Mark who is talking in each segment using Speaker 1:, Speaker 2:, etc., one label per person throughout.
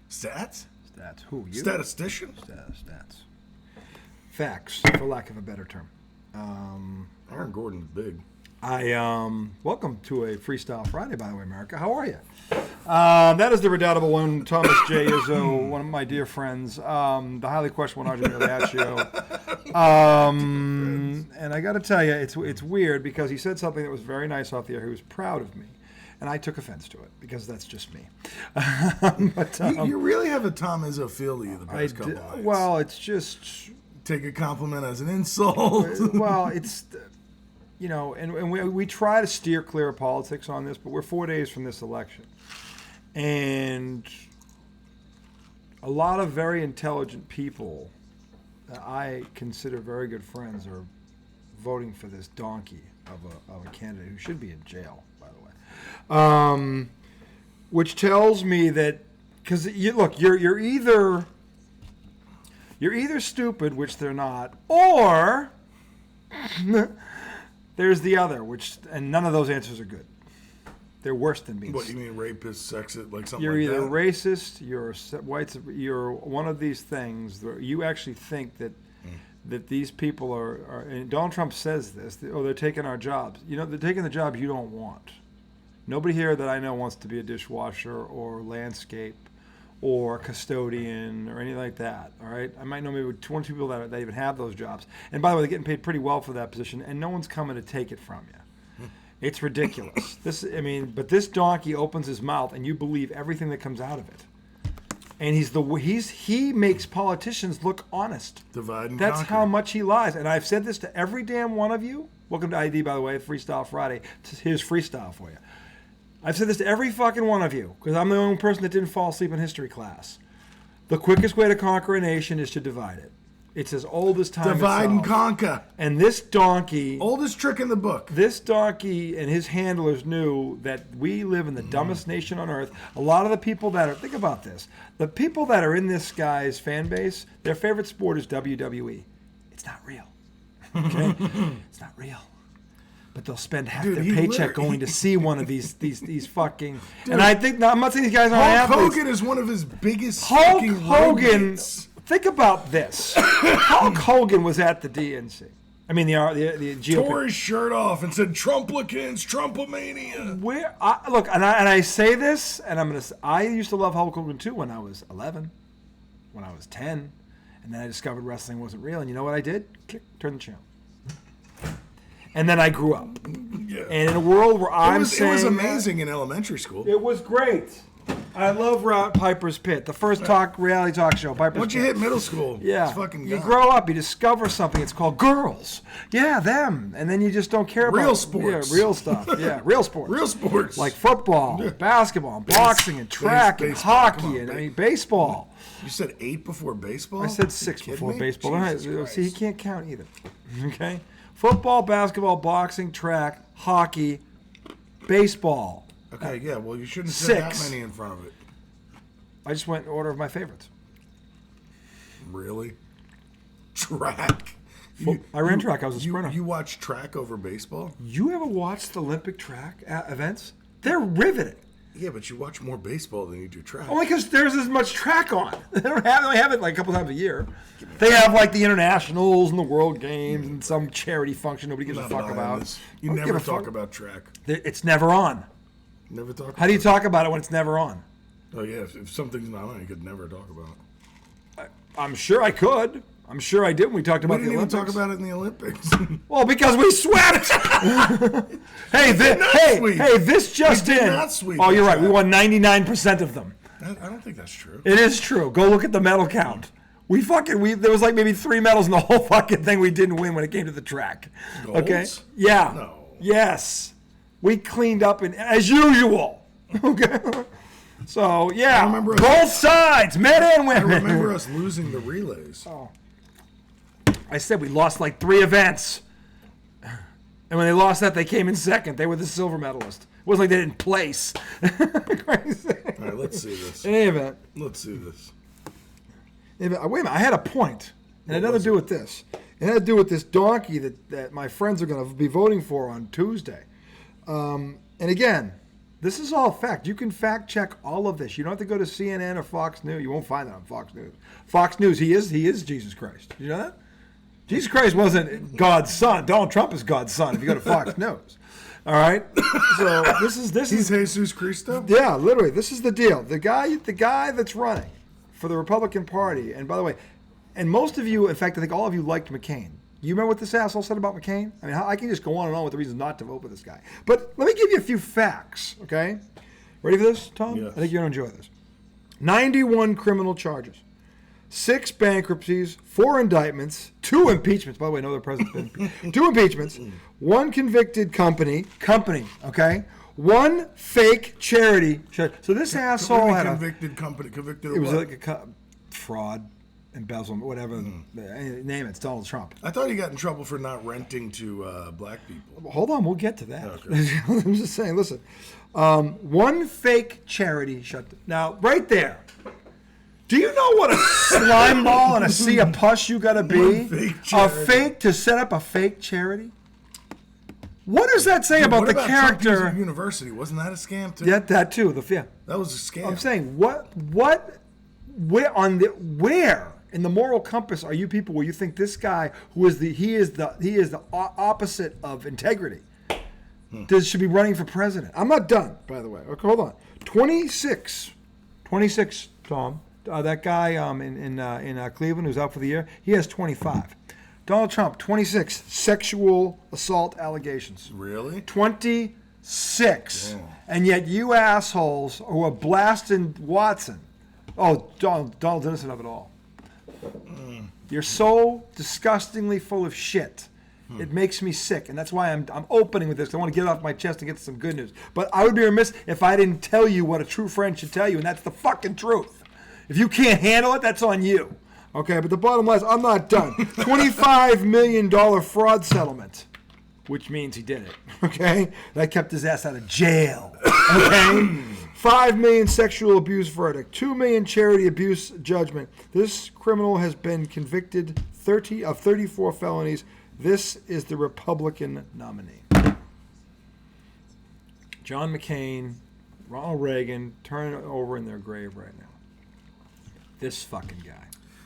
Speaker 1: Stats?
Speaker 2: Stats. Who, you?
Speaker 1: Statistician?
Speaker 2: Stats. Facts, for lack of a better term.
Speaker 1: Aaron Gordon's big.
Speaker 2: Welcome to a Freestyle Friday, by the way, America. How are you? That is the redoubtable one, Thomas J. Izzo, one of my dear friends. The highly questionable Arjun Miliaccio. And I got to tell you, it's weird because he said something that was very nice off the air. He was proud of me. And I took offense to it because that's just me. But,
Speaker 1: you really have a Tom Izzo feel to you the past couple of nights.
Speaker 2: Well, it's just...
Speaker 1: Take a compliment as an insult.
Speaker 2: Well, it's... and we try to steer clear of politics on this, but we're 4 days from this election. And a lot of very intelligent people that I consider very good friends are voting for this donkey of a candidate who should be in jail, by the way. Which tells me that, because you're either stupid, which they're not, or there's the other, and none of those answers are good. They're worse than being.
Speaker 1: What, you mean rapist, sexist, like something
Speaker 2: you're
Speaker 1: like that?
Speaker 2: You're either racist, you're white, you're one of these things. You actually think that these people are, and Donald Trump says this, they're taking our jobs. They're taking the jobs you don't want. Nobody here that I know wants to be a dishwasher or landscape or custodian or anything like that, all right? I might know maybe 22 people that even have those jobs. And by the way, they're getting paid pretty well for that position, and no one's coming to take it from you. It's ridiculous. But this donkey opens his mouth, and you believe everything that comes out of it. And he makes politicians look honest.
Speaker 1: Divide and
Speaker 2: That's
Speaker 1: conquer.
Speaker 2: how much he lies. And I've said this to every damn one of you. Welcome to ID, by the way, Freestyle Friday. Here's freestyle for you. I've said this to every fucking one of you, because I'm the only person that didn't fall asleep in history class. The quickest way to conquer a nation is to divide it. It's as old as time
Speaker 1: Divide
Speaker 2: itself.
Speaker 1: and conquer.
Speaker 2: And this donkey...
Speaker 1: Oldest trick in the book.
Speaker 2: This donkey and his handlers knew that we live in the dumbest nation on earth. A lot of the people that are... Think about this. The people that are in this guy's fan base, their favorite sport is WWE. It's not real. Okay? It's not real. But they'll spend half their paycheck going to see one of these fucking... Dude, and I think... I'm not saying these guys aren't athletes.
Speaker 1: Hulk Hogan is one of his biggest
Speaker 2: Hulk
Speaker 1: fucking
Speaker 2: Hogan...
Speaker 1: roommates.
Speaker 2: Think about this. Hulk Hogan was at the DNC. I mean, the GOP.
Speaker 1: Tore his shirt off and said, Trumplicans, Trumpomania.
Speaker 2: I say this, and I used to love Hulk Hogan too when I was 11, when I was 10, and then I discovered wrestling wasn't real. And you know what I did? Turn the channel. And then I grew up. Yeah. And in a world where it was
Speaker 1: amazing in elementary school.
Speaker 2: It was great. I love Piper's Pit, the first reality talk show. Piper's
Speaker 1: Once
Speaker 2: Pit.
Speaker 1: you hit middle school,
Speaker 2: yeah,
Speaker 1: it's fucking
Speaker 2: you
Speaker 1: gone.
Speaker 2: grow up, you discover something. It's called girls. Yeah, them, and then you just don't care about
Speaker 1: real sports.
Speaker 2: Yeah, real stuff. Yeah, real sports.
Speaker 1: Real sports
Speaker 2: like football, basketball, boxing, and track, and hockey, and baseball.
Speaker 1: You said 8 before baseball?
Speaker 2: I said 6 before baseball.
Speaker 1: Jesus
Speaker 2: See, he can't count either. Okay, football, basketball, boxing, track, hockey, baseball.
Speaker 1: Okay, yeah, well, you shouldn't say that many in front of it.
Speaker 2: I just went in order of my favorites.
Speaker 1: Really? Track?
Speaker 2: I ran track. I was a sprinter.
Speaker 1: You watch track over baseball?
Speaker 2: You ever watched Olympic track events? They're riveting.
Speaker 1: Yeah, but you watch more baseball than you do track.
Speaker 2: Only because there's as much track on. They only have it like a couple times a year. They have like the internationals and the World Games and some charity function nobody gives a fuck about.
Speaker 1: This. You never talk about track.
Speaker 2: It's never on.
Speaker 1: Never talk about it.
Speaker 2: How do you talk about it when it's never on?
Speaker 1: Oh, yeah. If something's not on, you could never talk about it.
Speaker 2: I'm sure I could. I'm sure I did when we talked about the Olympics.
Speaker 1: We didn't even talk about it in the Olympics.
Speaker 2: Well, because we swept. This just
Speaker 1: we did
Speaker 2: in.
Speaker 1: Not sweep
Speaker 2: oh, you're right. We won 99% of them.
Speaker 1: I don't think that's true.
Speaker 2: It is true. Go look at the medal count. There was like maybe 3 medals in the whole fucking thing we didn't win when it came to the track.
Speaker 1: Golds?
Speaker 2: Okay? Yeah.
Speaker 1: No.
Speaker 2: Yes. We cleaned up as usual. Okay? So, yeah. Both sides, men and women.
Speaker 1: I remember us losing the relays.
Speaker 2: Oh. I said we lost like 3 events. And when they lost that, they came in second. They were the silver medalist. It wasn't like they didn't place.
Speaker 1: All right, let's see this.
Speaker 2: In any event.
Speaker 1: Let's see this.
Speaker 2: Wait a minute. I had a point. And it had to do with this. It had to do with this donkey that my friends are going to be voting for on Tuesday. And again, This is all fact. You can fact check all of this. You don't have to go to CNN or Fox News. You won't find that on Fox News. Fox News, he is Jesus Christ. Did you know that? Jesus Christ wasn't God's son. Donald Trump is God's son if you go to Fox News. All right? So this is
Speaker 1: He's Jesus Christo?
Speaker 2: yeah, literally. This is the deal. The guy that's running for the Republican Party, and by the way, and most of you, in fact, I think all of you liked McCain. You remember what this asshole said about McCain? I mean, I can just go on and on with the reasons not to vote for this guy. But let me give you a few facts, okay? Ready for this, Tom?
Speaker 1: Yes.
Speaker 2: I think you're going to enjoy this. 91 criminal charges, 6 bankruptcies, 4 indictments, 2 impeachments. By the way, no other president's been impeached. 2 impeachments, 1 convicted company, okay? 1 fake charity. So this asshole had
Speaker 1: convicted of
Speaker 2: it was
Speaker 1: what?
Speaker 2: like a fraud, embezzlement, whatever. Name it. It's Donald Trump.
Speaker 1: I thought he got in trouble for not renting to black people.
Speaker 2: Hold on, we'll get to that.
Speaker 1: Okay.
Speaker 2: I'm just saying, listen. 1 fake charity now, right there. Do you know what a slime ball and a sea of pus you got to be?
Speaker 1: 1 fake charity.
Speaker 2: To set up a fake charity? What does that say about
Speaker 1: what
Speaker 2: the
Speaker 1: about
Speaker 2: character?
Speaker 1: Trump University? Wasn't that a scam too?
Speaker 2: Yeah, that too.
Speaker 1: That was a scam.
Speaker 2: I'm saying, where in the moral compass are you people where you think this guy who is the opposite of integrity should be running for president? I'm not done, by the way. Okay, hold on. 26, Tom. That guy in Cleveland who's out for the year, he has 25. Donald Trump, 26 sexual assault allegations.
Speaker 1: Really?
Speaker 2: 26.
Speaker 1: Yeah.
Speaker 2: And yet you assholes who are blasting Watson. Oh, Donald's innocent of it all. You're so disgustingly full of shit. It makes me sick, and that's why I'm opening with this. I want to get it off my chest and get some good news. But I would be remiss if I didn't tell you what a true friend should tell you, and that's the fucking truth. If you can't handle it, that's on you. Okay, but the bottom line is I'm not done. $25 million fraud settlement, which means he did it. Okay? That kept his ass out of jail. Okay? $5 million sexual abuse verdict, $2 million charity abuse judgment. This criminal has been convicted 34 felonies. This is the Republican nominee. John McCain, Ronald Reagan, turning over in their grave right now. This fucking guy.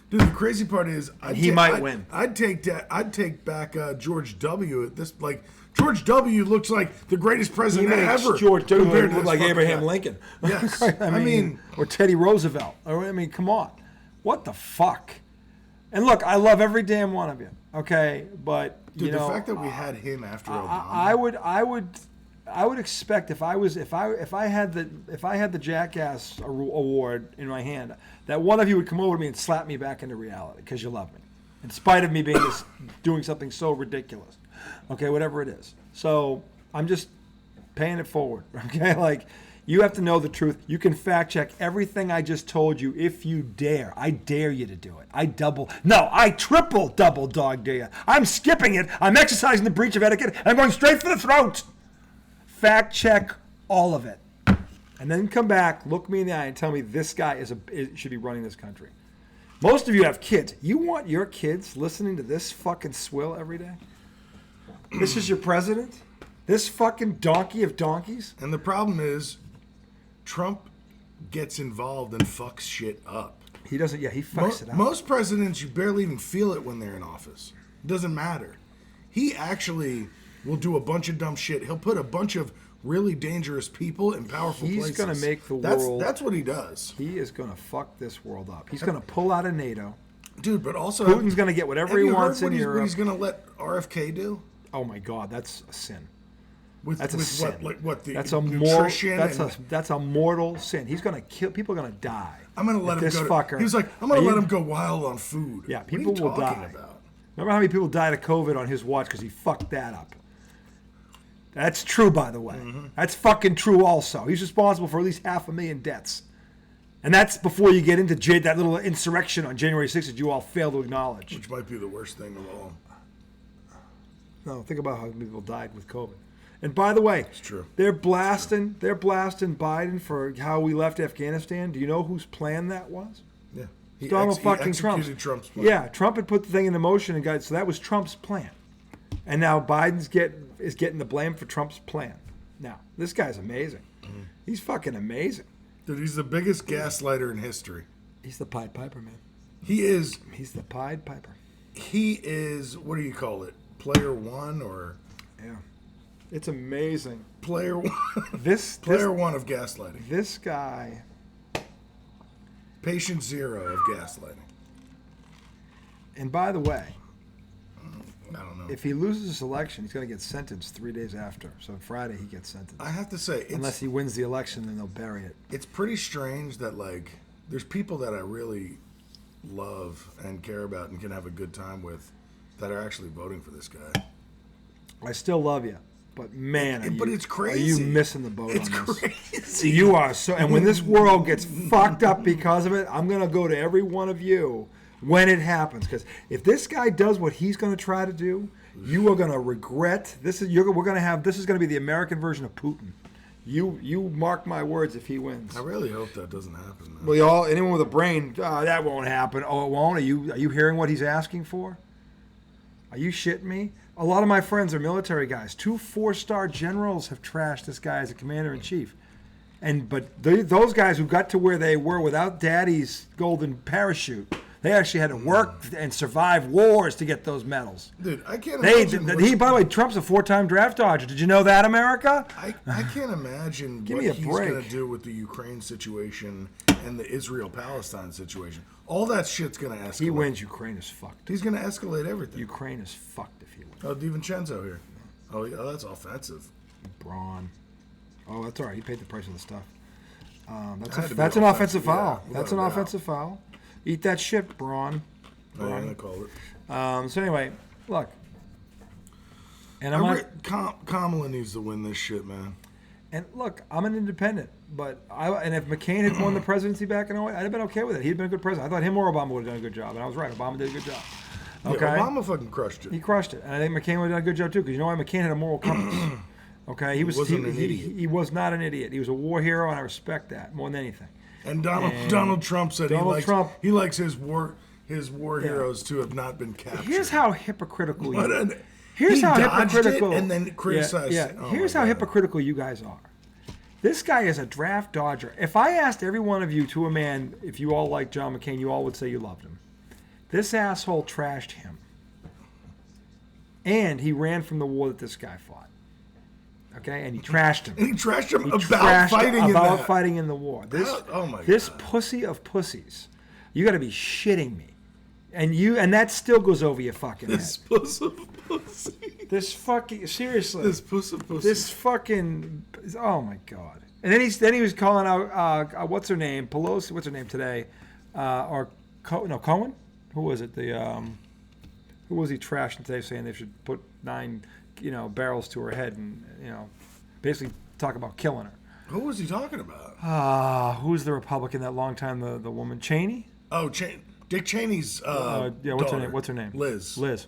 Speaker 1: Dude, the crazy part is,
Speaker 2: He might win.
Speaker 1: I'd take back George W. At this, like George W. looks like the greatest president ever.
Speaker 2: George W.
Speaker 1: compared to
Speaker 2: look
Speaker 1: this
Speaker 2: like
Speaker 1: fucking
Speaker 2: Abraham
Speaker 1: guy.
Speaker 2: Lincoln.
Speaker 1: Yes,
Speaker 2: I mean, or Teddy Roosevelt. I mean, come on, what the fuck? And look, I love every damn one of you. Okay, but
Speaker 1: Dude,
Speaker 2: you know,
Speaker 1: the fact that we had him after Obama.
Speaker 2: I would expect if I had the Jackass award in my hand, that one of you would come over to me and slap me back into reality because you love me, in spite of me being doing something so ridiculous. Okay, whatever it is. So I'm just paying it forward. Okay, like you have to know the truth. You can fact check everything I just told you if you dare. I dare you to do it. I triple double dog dare you. I'm skipping it. I'm exercising the breach of etiquette. And I'm going straight for the throat. Fact check all of it. And then come back, look me in the eye, and tell me this guy should be running this country. Most of you have kids. You want your kids listening to this fucking swill every day? This is your president? This fucking donkey of donkeys?
Speaker 1: And the problem is, Trump gets involved and fucks shit up.
Speaker 2: He doesn't, he fucks it up.
Speaker 1: Most presidents, you barely even feel it when they're in office. It doesn't matter. He actually will do a bunch of dumb shit. He'll put a bunch of really dangerous people in powerful places.
Speaker 2: He's going to make the world...
Speaker 1: That's what he does.
Speaker 2: He is going to fuck this world up. He's going to pull out of NATO.
Speaker 1: Dude, but also...
Speaker 2: Putin's going to get whatever he wants in Europe.
Speaker 1: What he's going to let RFK do?
Speaker 2: Oh my God, that's a sin.
Speaker 1: That's
Speaker 2: a sin.
Speaker 1: That's a nutrition?
Speaker 2: That's a mortal sin. He's going to kill... People are going to die.
Speaker 1: I'm going to let him go...
Speaker 2: Fucker.
Speaker 1: He was like, I'm going to let him go wild on food.
Speaker 2: Yeah, people will die.
Speaker 1: About?
Speaker 2: Remember how many people died of COVID on his watch because he fucked that up? That's true, by the way. Mm-hmm. That's fucking true also. He's responsible for at least 500,000 deaths. And that's before you get into that little insurrection on January 6th that you all fail to acknowledge.
Speaker 1: Which might be the worst thing of all.
Speaker 2: No, think about how many people died with COVID. And by the way,
Speaker 1: it's true.
Speaker 2: They're blasting Biden for how we left Afghanistan. Do you know whose plan that was?
Speaker 1: Yeah.
Speaker 2: Donald fucking Trump.
Speaker 1: Trump's plan.
Speaker 2: Yeah, Trump had put the thing into motion and so that was Trump's plan. And now Biden's is getting the blame for Trump's plan. Now, this guy's amazing. He's fucking amazing.
Speaker 1: Dude, he's the biggest gaslighter in history.
Speaker 2: He's the Pied Piper, man.
Speaker 1: He is.
Speaker 2: He's the Pied Piper.
Speaker 1: He is, what do you call it? Player one or?
Speaker 2: Yeah. It's amazing.
Speaker 1: Player one.
Speaker 2: Player
Speaker 1: one of gaslighting.
Speaker 2: This guy.
Speaker 1: Patient zero of gaslighting.
Speaker 2: And by the way,
Speaker 1: I don't know.
Speaker 2: if he loses this election, he's going to get sentenced 3 days after. So Friday he gets sentenced.
Speaker 1: I have to say,
Speaker 2: unless he wins the election, then they'll bury it.
Speaker 1: It's pretty strange that, like, there's people that I really love and care about and can have a good time with that are actually voting for this guy.
Speaker 2: I still love you, but man,
Speaker 1: but it's crazy.
Speaker 2: Are you missing the boat
Speaker 1: it's
Speaker 2: on this?
Speaker 1: Crazy.
Speaker 2: You are so. And when this world gets fucked up because of it, I'm gonna go to every one of you when it happens. Because if this guy does what he's gonna try to do, you are gonna regret. This is gonna be the American version of Putin. You mark my words if he wins.
Speaker 1: I really hope that doesn't happen, man.
Speaker 2: Well, anyone with a brain, that won't happen. Oh, it won't? Are you hearing what he's asking for? Are you shitting me? A lot of my friends are military guys. 2 4-star generals have trashed this guy as a commander-in-chief. But those guys who got to where they were without daddy's golden parachute, they actually had to work and survive wars to get those medals.
Speaker 1: Dude, I can't imagine.
Speaker 2: By the way, Trump's a 4-time draft dodger. Did you know that, America?
Speaker 1: I can't imagine what he's going to do with the Ukraine situation and the Israel-Palestine situation. All that shit's going to escalate.
Speaker 2: He wins, Ukraine is fucked.
Speaker 1: He's going to escalate everything.
Speaker 2: Ukraine is fucked if he wins.
Speaker 1: Oh, DiVincenzo here. Oh, yeah, that's offensive.
Speaker 2: Braun. Oh, that's all right. He paid the price of the stuff.
Speaker 1: That's
Speaker 2: an offensive foul.
Speaker 1: Yeah,
Speaker 2: that's an offensive foul. Eat that shit, Braun.
Speaker 1: Oh, yeah, I called it.
Speaker 2: So anyway, look. And
Speaker 1: Kamala needs to win this shit, man.
Speaker 2: And look, I'm an independent, but if McCain had won the presidency back in 08, I'd have been okay with it. He'd been a good president. I thought him or Obama would have done a good job, and I was right. Obama did a good job. Okay,
Speaker 1: yeah, Obama fucking crushed it.
Speaker 2: He crushed it, and I think McCain would have done a good job too, because you know why? McCain had a moral compass. Okay, he wasn't an idiot. He was not an idiot. He was a war hero, and I respect that more than anything.
Speaker 1: And Donald Trump said he likes his war heroes to have not been captured.
Speaker 2: Here's how hypocritical you are.
Speaker 1: Here's how hypocritical. And then criticized it.
Speaker 2: Oh, here's how hypocritical you guys are. This guy is a draft dodger. If I asked every one of you to a man if you all liked John McCain, you all would say you loved him. This asshole trashed him. And he ran from the war that this guy fought. Okay? And he trashed him.
Speaker 1: And he trashed him about
Speaker 2: fighting in the war. This pussy of pussies. You got to be shitting me. And that still goes over your fucking head.
Speaker 1: This puss of pussy.
Speaker 2: This fucking, seriously.
Speaker 1: This puss of pussy.
Speaker 2: This fucking, oh my God. And then he was calling out, what's her name? Pelosi, what's her name today? Cohen? Who was it? Who was he trashing today saying they should put 9, barrels to her head and, basically talk about killing her.
Speaker 1: Who was he talking about?
Speaker 2: Who's the Republican that long time, the woman? Cheney?
Speaker 1: Oh, Dick Cheney's
Speaker 2: what's her name?
Speaker 1: Liz.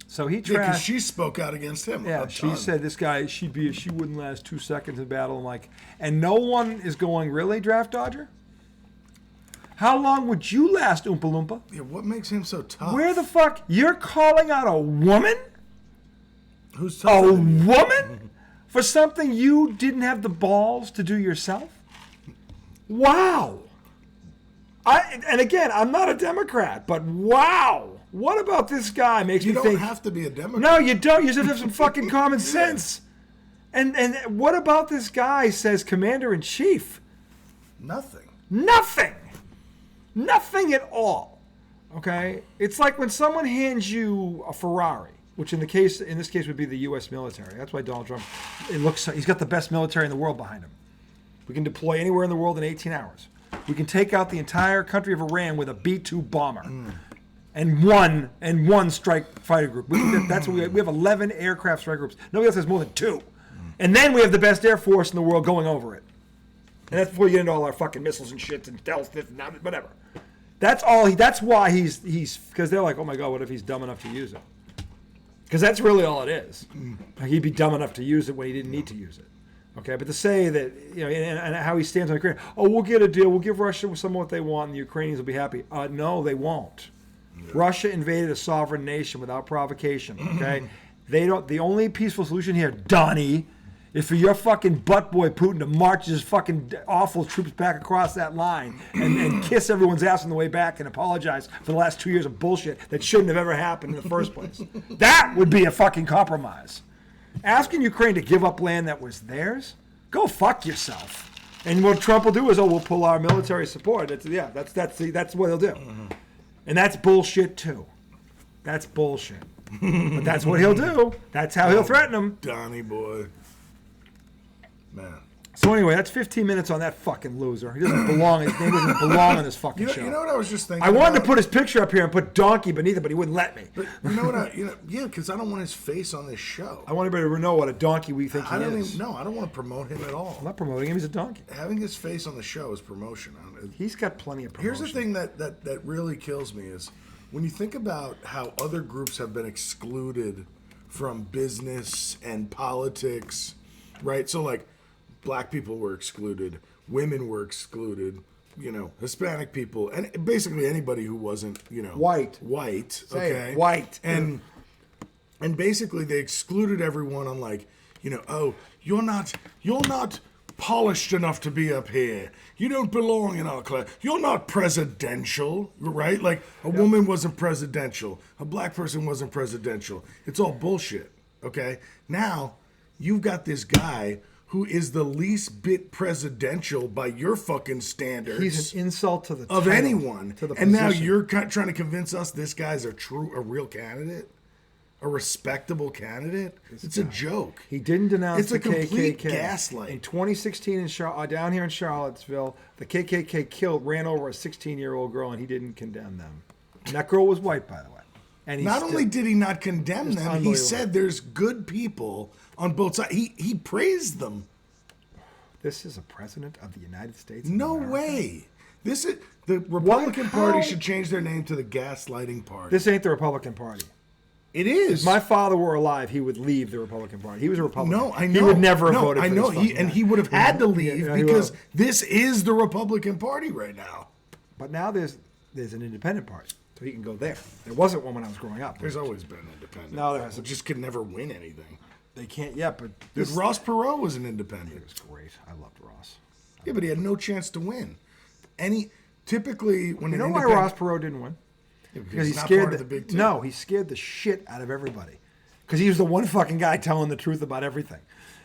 Speaker 2: So he trashed.
Speaker 1: Yeah, because she spoke out against him.
Speaker 2: Yeah, she said this guy, she wouldn't last 2 seconds in battle, and no one is going, really, draft dodger? How long would you last, Oompa Loompa?
Speaker 1: Yeah, what makes him so tough?
Speaker 2: Where the fuck? You're calling out a woman?
Speaker 1: Who's tough?
Speaker 2: A woman? For something you didn't have the balls to do yourself? Wow. And again, I'm not a Democrat, but wow. What about this guy makes me think...
Speaker 1: You don't have to be a Democrat.
Speaker 2: No, you don't. You just have some fucking common sense. And what about this guy says commander-in-chief?
Speaker 1: Nothing.
Speaker 2: Nothing at all. Okay? It's like when someone hands you a Ferrari, which in this case would be the U.S. military. That's why Donald Trump, he's got the best military in the world behind him. We can deploy anywhere in the world in 18 hours. We can take out the entire country of Iran with a B-2 bomber and one strike fighter group. We have 11 aircraft strike groups. Nobody else has more than 2. And then we have the best air force in the world going over it. And that's before you get into all our fucking missiles and shit and stealth and whatever. That's why he's because they're like, oh my God, what if he's dumb enough to use it? Because that's really all it is. He'd be dumb enough to use it when he didn't need to use it. Okay, but to say that, and how he stands on Ukraine, we'll get a deal, we'll give Russia some of what they want, and the Ukrainians will be happy. No, they won't. Yeah. Russia invaded a sovereign nation without provocation. Okay, the only peaceful solution here, Donnie, is for your fucking butt boy Putin to march his fucking awful troops back across that line and kiss everyone's ass on the way back and apologize for the last 2 years of bullshit that shouldn't have ever happened in the first place. That would be a fucking compromise. Asking Ukraine to give up land that was theirs? Go fuck yourself. And what Trump will do is, we'll pull our military support. That's what he'll do. And that's bullshit too. That's bullshit. But that's what he'll do. That's how he'll threaten them.
Speaker 1: Donnie boy. Man.
Speaker 2: So anyway, that's 15 minutes on that fucking loser. He doesn't belong. His name doesn't belong on this fucking show.
Speaker 1: You know what I was just thinking?
Speaker 2: I wanted to put his picture up here and put donkey beneath it, but he wouldn't let me.
Speaker 1: But you know what? Yeah, because I don't want his face on this show.
Speaker 2: I want everybody to know what a donkey we think he is.
Speaker 1: I don't want to promote him at all.
Speaker 2: I'm not promoting him. He's a donkey.
Speaker 1: Having his face on the show is promotion.
Speaker 2: He's got plenty of promotion.
Speaker 1: Here's the thing that really kills me is when you think about how other groups have been excluded from business and politics, right? So like, black people were excluded, women were excluded, Hispanic people, and basically anybody who wasn't,
Speaker 2: white,
Speaker 1: okay,
Speaker 2: white,
Speaker 1: and basically they excluded everyone on like, oh, you're not polished enough to be up here. You don't belong in our class. You're not presidential, right? Like a woman wasn't presidential, a black person wasn't presidential. It's all bullshit. Okay, now you've got this guy who is the least bit presidential by your fucking standards.
Speaker 2: He's an insult to the
Speaker 1: of
Speaker 2: title,
Speaker 1: anyone.
Speaker 2: to the
Speaker 1: and now
Speaker 2: position.
Speaker 1: you're trying to convince us this guy's a real candidate, a respectable candidate. It's a joke.
Speaker 2: He didn't denounce
Speaker 1: it's
Speaker 2: the
Speaker 1: a complete
Speaker 2: KKK.
Speaker 1: gaslight.
Speaker 2: In 2016, down here in Charlottesville, the KKK ran over a 16-year-old girl, and he didn't condemn them. And that girl was white, by the way. And
Speaker 1: not only did he not condemn them, he said there's good people on both sides. He praised them.
Speaker 2: This is a president of the United States.
Speaker 1: No way. This is the Republican Party should change their name to the Gaslighting Party.
Speaker 2: This ain't the Republican Party.
Speaker 1: It is.
Speaker 2: If my father were alive, he would leave the Republican Party. He was a Republican.
Speaker 1: No, I know.
Speaker 2: He would never have voted
Speaker 1: for
Speaker 2: this.
Speaker 1: I know. And he would have had to leave because
Speaker 2: he
Speaker 1: this is the Republican Party right now.
Speaker 2: But now there's an independent party, so he can go there. There wasn't one when I was growing up.
Speaker 1: There's always been independent.
Speaker 2: No, there hasn't.
Speaker 1: Just could never win anything.
Speaker 2: They can't yet, but
Speaker 1: Ross Perot was an independent.
Speaker 2: He was great. I loved Ross.
Speaker 1: Yeah, but he had no chance to win. Typically when
Speaker 2: you know why Ross Perot didn't win?
Speaker 1: Yeah, because he's scared
Speaker 2: not
Speaker 1: the big two.
Speaker 2: No, he scared the shit out of everybody. Because he was the one fucking guy telling the truth about everything.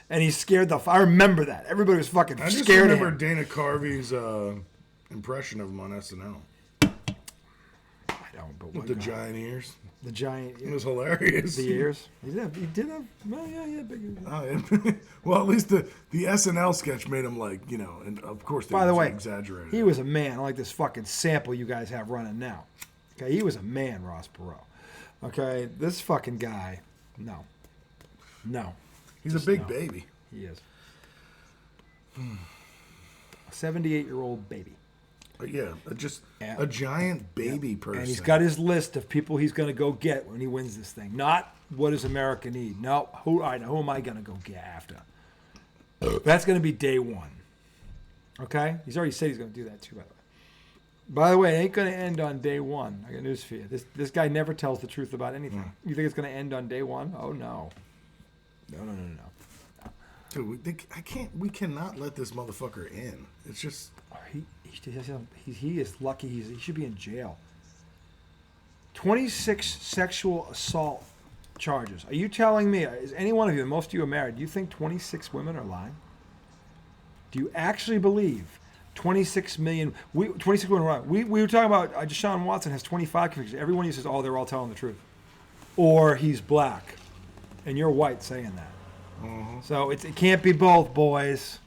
Speaker 2: And he scared I remember that. Everybody was fucking scared of him.
Speaker 1: I just remember Dana Carvey's impression of him on SNL.
Speaker 2: I don't, but
Speaker 1: with the giant ears.
Speaker 2: The giant ears.
Speaker 1: It was hilarious.
Speaker 2: The ears. He did have, well, yeah, big ears.
Speaker 1: Oh, yeah. Well, at least the SNL sketch made him like, and of course they exaggerated.
Speaker 2: He was a man. I like this fucking sample you guys have running now. Okay, he was a man, Ross Perot. Okay, this fucking guy, no.
Speaker 1: He's a big baby.
Speaker 2: He is. A 78-year-old baby.
Speaker 1: Yeah, just a giant baby person.
Speaker 2: And he's got his list of people he's going to go get when he wins this thing. Not what does America need. No, who am I going to go get after? That's going to be day one. Okay? He's already said he's going to do that too, by the way. By the way, it ain't going to end on day one. I got news for you. This guy never tells the truth about anything. You think it's going to end on day one? Oh, no. No.
Speaker 1: Dude, we cannot let this motherfucker in. It's just...
Speaker 2: He is lucky. He should be in jail. 26 sexual assault charges. Are you telling me, is any one of you, and most of you are married, do you think 26 women are lying? Do you actually believe 26 women are lying? We were talking about Deshaun Watson has 25 convictions. Everyone who says, oh, they're all telling the truth. Or he's black. And you're white saying that.
Speaker 1: Mm-hmm.
Speaker 2: So it can't be both, boys.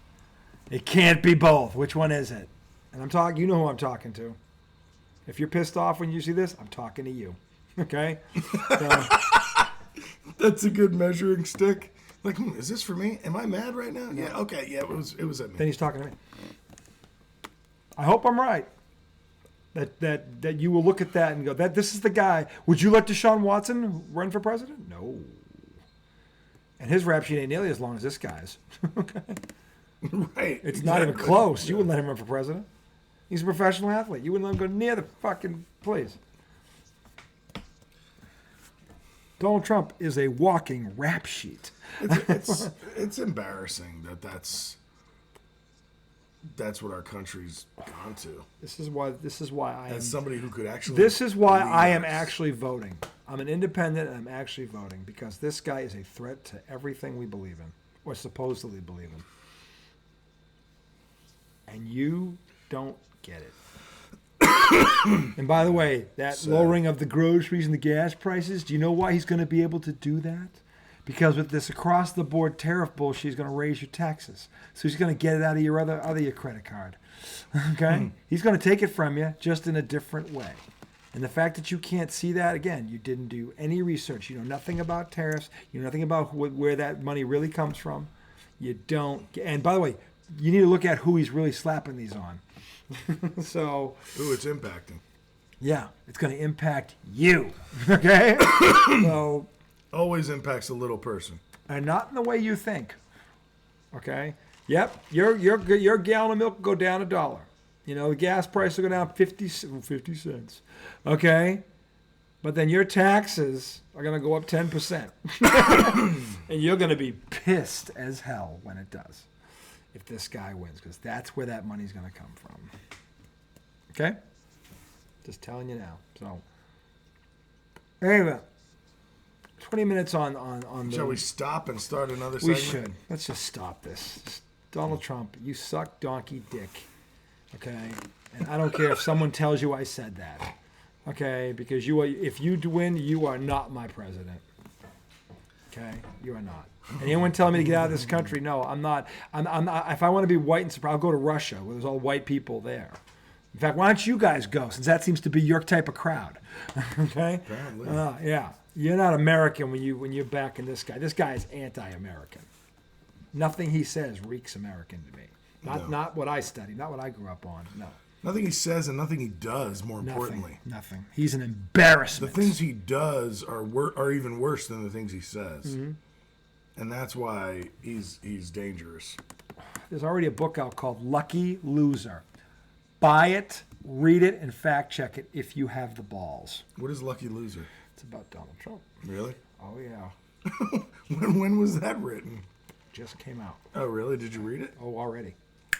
Speaker 2: It can't be both. Which one is it? And I'm talking, you know who I'm talking to. If you're pissed off when you see this, I'm talking to you. Okay? So,
Speaker 1: that's a good measuring stick. Like, is this for me? Am I mad right now? Yeah, okay, yeah, it was at me.
Speaker 2: Then he's talking to me. I hope I'm right. That you will look at that and go, this is the guy. Would you let Deshaun Watson run for president? No. And his rap sheet ain't nearly as long as this guy's. Okay?
Speaker 1: Right.
Speaker 2: It's not even close. You wouldn't let him run for president. He's a professional athlete. You wouldn't let him go near the fucking place. Donald Trump is a walking rap sheet.
Speaker 1: It's embarrassing that's what our country's gone to.
Speaker 2: This is why I am.
Speaker 1: As somebody who could actually.
Speaker 2: This is why I am
Speaker 1: lead us.
Speaker 2: actually voting. I'm an independent, and I'm actually voting because this guy is a threat to everything we believe in, or supposedly believe in. And you don't get it. And by the way, that lowering of the groceries and the gas prices, do you know why he's going to be able to do that? Because with this across-the-board tariff bullshit, he's going to raise your taxes. So he's going to get it out of your your credit card. Okay? He's going to take it from you, just in a different way. And the fact that you can't see that, again, you didn't do any research. You know nothing about tariffs. You know nothing about where that money really comes from. You don't. And by the way, you need to look at who he's really slapping these on. So.
Speaker 1: Ooh, it's impacting.
Speaker 2: Yeah, it's going to impact you. Okay? So.
Speaker 1: Always impacts a little person.
Speaker 2: And not in the way you think. Okay? Yep, your gallon of milk will go down $1. You know, the gas price will go down 50 cents. Okay? But then your taxes are going to go up 10%. And you're going to be pissed as hell when it does. If this guy wins, because that's where that money's going to come from. Okay? Just telling you now. So, anyway, 20 minutes on the...
Speaker 1: Shall we stop and start another
Speaker 2: We
Speaker 1: segment?
Speaker 2: should. Let's just stop this. Donald Trump, you suck donkey dick. Okay? And I don't care if someone tells you I said that. Okay? Because if you win, you are not my president. Okay? You are not. And anyone telling me to get out of this country, no, I'm not. If I want to be white and surprised, I'll go to Russia where there's all white people there. In fact, why don't you guys go, since that seems to be your type of crowd? Okay?
Speaker 1: Apparently.
Speaker 2: Yeah. You're not American when you're backing this guy. This guy is anti-American. Nothing he says reeks American to me. Not what I studied, not what I grew up on. No.
Speaker 1: Nothing he says and nothing he does, more importantly.
Speaker 2: Nothing. He's an embarrassment.
Speaker 1: The things he does are even worse than the things he says.
Speaker 2: Mm-hmm.
Speaker 1: And that's why he's dangerous.
Speaker 2: There's already a book out called Lucky Loser. Buy it, read it, and fact check it if you have the balls.
Speaker 1: What is Lucky Loser?
Speaker 2: It's about Donald Trump.
Speaker 1: Really?
Speaker 2: Oh, yeah.
Speaker 1: When was that written?
Speaker 2: Just came out.
Speaker 1: Oh, really? Did you read it?
Speaker 2: Oh, already.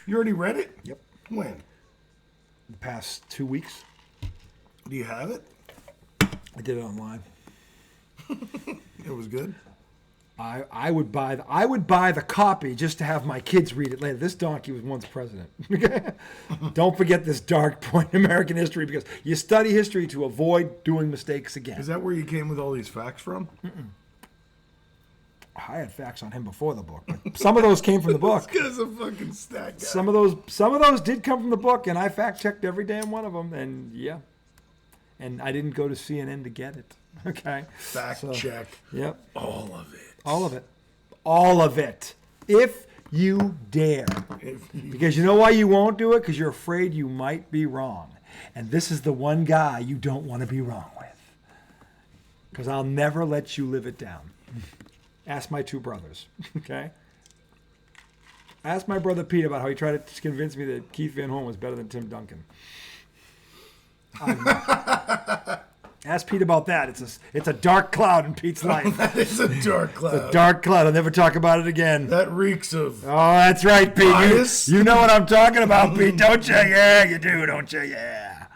Speaker 1: You already read it?
Speaker 2: Yep.
Speaker 1: When?
Speaker 2: The past 2 weeks.
Speaker 1: Do you have it?
Speaker 2: I did it online.
Speaker 1: It was good?
Speaker 2: I would buy the copy just to have my kids read it later. This donkey was once president. Don't forget this dark point in American history, because you study history to avoid doing mistakes again.
Speaker 1: Is that where you came with all these facts from?
Speaker 2: I had facts on him before the book, but some of those came from the book.
Speaker 1: This guy's a fucking stack guy.
Speaker 2: Some of those did come from the book, and I fact checked every damn one of them. And yeah, and I didn't go to CNN to get it. Okay.
Speaker 1: Fact check.
Speaker 2: Yep.
Speaker 1: All of it.
Speaker 2: All of it. All of it. If you dare. Because you know why you won't do it? Because you're afraid you might be wrong. And this is the one guy you don't want to be wrong with. Because I'll never let you live it down. Ask my two brothers. Okay? Ask my brother Pete about how he tried to convince me that Keith Van Horn was better than Tim Duncan. Ask Pete about that. It's a dark cloud in Pete's life.
Speaker 1: That is a dark cloud.
Speaker 2: It's a dark cloud. I'll never talk about it again.
Speaker 1: That reeks of...
Speaker 2: Oh, that's right, Pete.
Speaker 1: Bias?
Speaker 2: You know what I'm talking about, Pete, don't you? Yeah, you do, don't you? Yeah.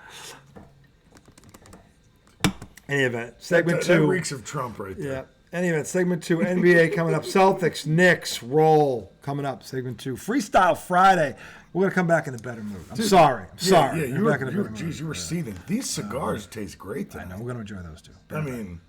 Speaker 2: Any event, segment
Speaker 1: that
Speaker 2: 2.
Speaker 1: reeks of Trump right there.
Speaker 2: Yeah. Any event, segment 2. NBA coming up. Celtics, Knicks, roll coming up. Segment 2. Freestyle Friday. We're going to come back in a better mood. I'm sorry.
Speaker 1: Yeah,
Speaker 2: We're back in a better mood.
Speaker 1: you were seething. These cigars taste great
Speaker 2: I
Speaker 1: tonight.
Speaker 2: know. We're going to enjoy those too.
Speaker 1: I mean...